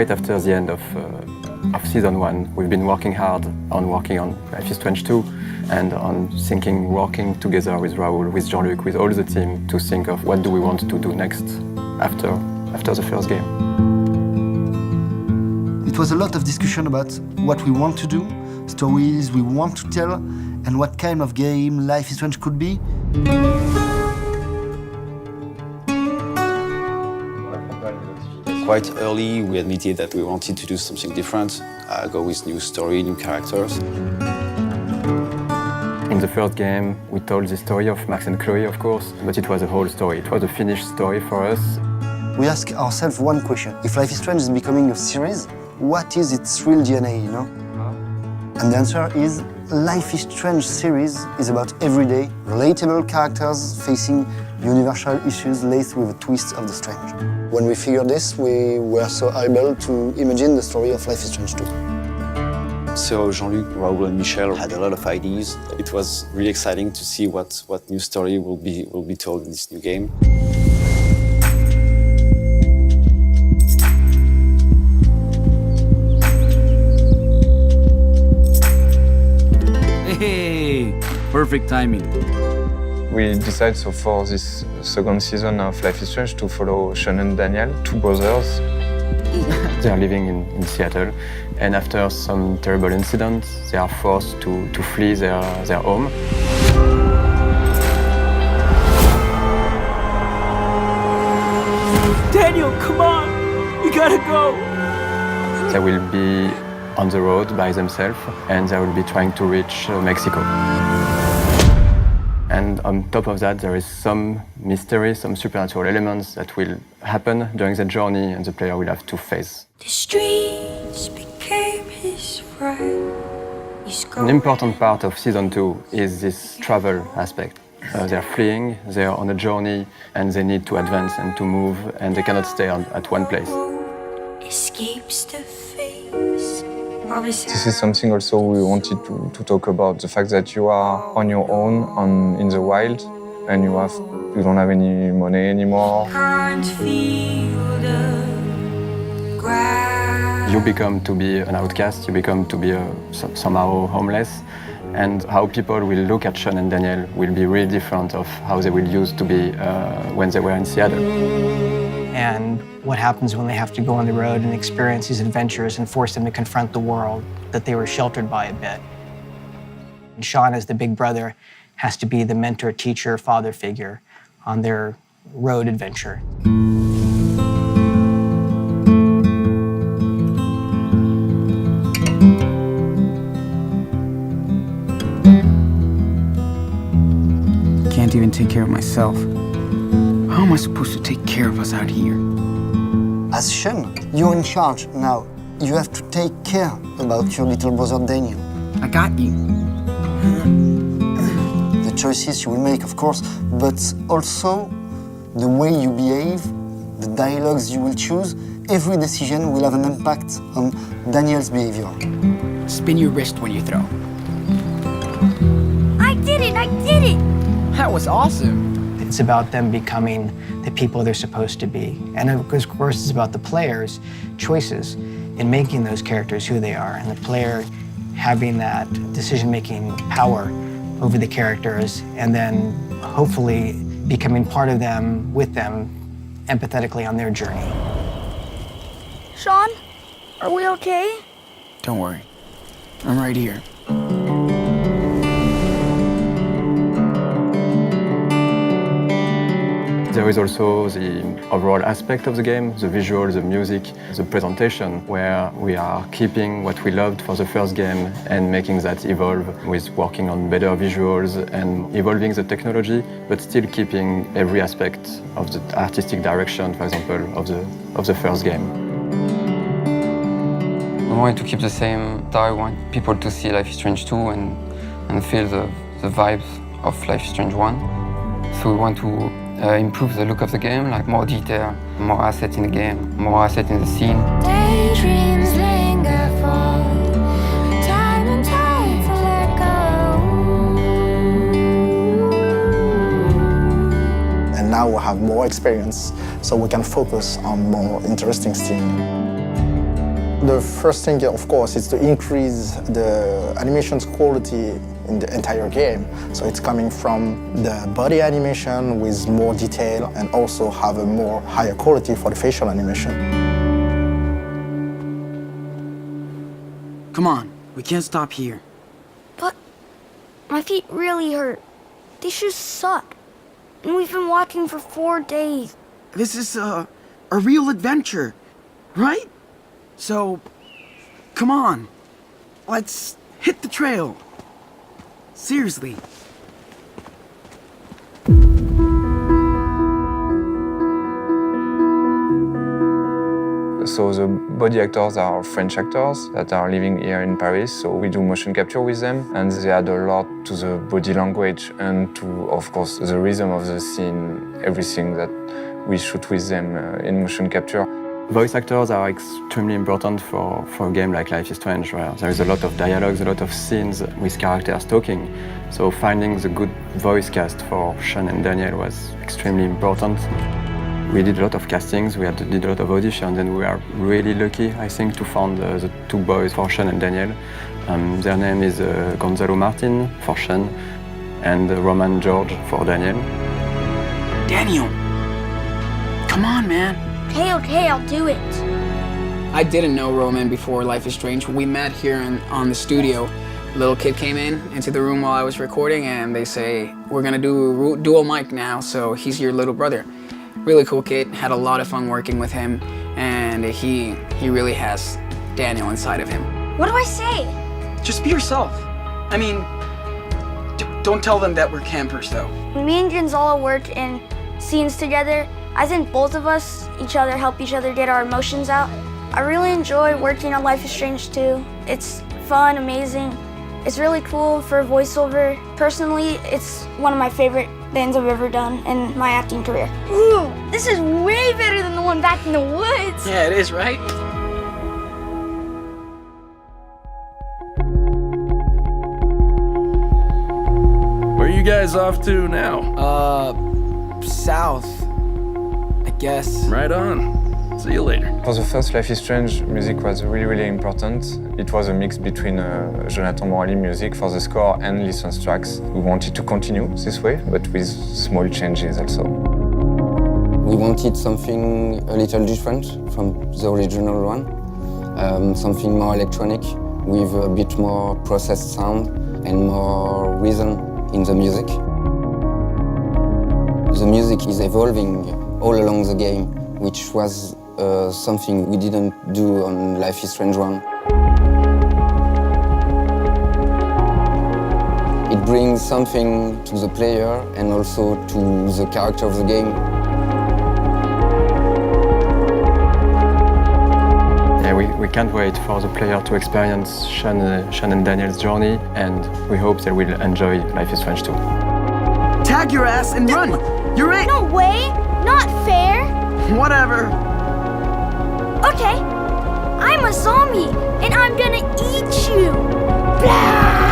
right after the end of season 1, we've been working hard on working on Life is Strange 2 and on thinking, working together with Raoul, with Jean-Luc, with all the team to think of what do we want to do next after the first game. It was a lot of discussion about what we want to do, stories we want to tell, and what kind of game Life is Strange could be. Quite early, we admitted that we wanted to do something different, go with new story, new characters. In the first game, we told the story of Max and Chloe, of course, but it was a whole story. It was a finished story for us. We ask ourselves one question. If Life is Strange is becoming a series, what is its real DNA, you know? And the answer is Life is Strange series is about everyday, relatable characters facing universal issues laced with a twist of the strange. When we figured this, we were so able to imagine the story of Life is Strange 2. So Jean-Luc, Raoul and Michel had a lot of ideas. It was really exciting to see what new story will be told in this new game. Hey, perfect timing. We decided so for this second season of Life is Strange to follow Sean and Daniel, two brothers. They are living in Seattle, and after some terrible incidents, they are forced to flee their home. Daniel, come on! We gotta go! They will be on the road by themselves, and they will be trying to reach Mexico. And on top of that, there is some mystery, some supernatural elements that will happen during the journey, and the player will have to face. The streets became his friend. An important part of season 2 is this travel aspect. They're fleeing, they're on a journey, and they need to advance and to move, and they cannot stay at one place. Escapes the face of his This is something also we wanted to talk about, the fact that you are on your own in the wild, and you don't have any money anymore. Can't feel the ground. You become to be an outcast, you become to be somehow homeless, and how people will look at Sean and Daniel will be really different of how they will used to be when they were in Seattle. And what happens when they have to go on the road and experience these adventures and force them to confront the world that they were sheltered by a bit. And Sean, as the big brother, has to be the mentor, teacher, father figure on their road adventure. Can't even take care of myself. How am I supposed to take care of us out here? As Sean, you're in charge now. You have to take care about your little brother Daniel. I got you. The choices you will make, of course, but also the way you behave, the dialogues you will choose. Every decision will have an impact on Daniel's behavior. Spin your wrist when you throw. I did it! I did it! That was awesome. It's about them becoming the people they're supposed to be. And of course, it's about the players' choices in making those characters who they are, and the player having that decision-making power over the characters, and then hopefully becoming part of them, with them, empathetically on their journey. Sean, are we okay? Don't worry. I'm right here. There is also the overall aspect of the game, the visuals, the music, the presentation, where we are keeping what we loved for the first game and making that evolve with working on better visuals and evolving the technology, but still keeping every aspect of the artistic direction, for example, of the first game. We wanted to keep the same. I want people to see Life is Strange 2 and feel the vibes of Life is Strange 1. So we want to improve the look of the game, like more detail, more asset in the game, more asset in the scene. Daydreams linger for time and time to let go. And now we have more experience, so we can focus on more interesting stuff. The first thing, of course, is to increase the animation's quality in the entire game. So it's coming from the body animation with more detail and also have a more higher quality for the facial animation. Come on, we can't stop here. But my feet really hurt. These shoes suck. And we've been walking for 4 days. This is a real adventure, right? So, come on, let's hit the trail. Seriously. So the body actors are French actors that are living here in Paris, so we do motion capture with them, and they add a lot to the body language and to, of course, the rhythm of the scene, everything that we shoot with them in motion capture. Voice actors are extremely important for a game like Life is Strange, where there is a lot of dialogues, a lot of scenes with characters talking. So finding the good voice cast for Sean and Daniel was extremely important. We did a lot of castings, we did a lot of auditions, and we are really lucky, I think, to find the two boys for Sean and Daniel. Their name is Gonzalo Martin for Sean and Roman George for Daniel. Daniel, come on, man. Okay, I'll do it. I didn't know Roman before Life is Strange. We met here on the studio. A little kid came into the room while I was recording, and they say, we're gonna do dual mic now, so he's your little brother. Really cool kid, had a lot of fun working with him, and he really has Daniel inside of him. What do I say? Just be yourself. I mean, don't tell them that we're campers, though. When me and Gonzalo work in scenes together, I think both of us, help each other get our emotions out. I really enjoy working on Life is Strange 2. It's fun, amazing. It's really cool for voiceover. Personally, it's one of my favorite things I've ever done in my acting career. Ooh, this is way better than the one back in the woods. Yeah, it is, right? Where are you guys off to now? South, I guess. Right on. See you later. For the first Life is Strange, music was really, really important. It was a mix between Jonathan Morali music for the score and licensed tracks. We wanted to continue this way, but with small changes also. We wanted something a little different from the original one, something more electronic with a bit more processed sound and more rhythm in the music. The music is evolving all along the game, which was something we didn't do on Life is Strange 1. It brings something to the player and also to the character of the game. Yeah, we can't wait for the player to experience Sean and Daniel's journey, and we hope they will enjoy Life is Strange 2. Tag your ass and run. You're it. No way, not fair. Whatever. Okay, I'm a zombie, and I'm gonna eat you. Blah!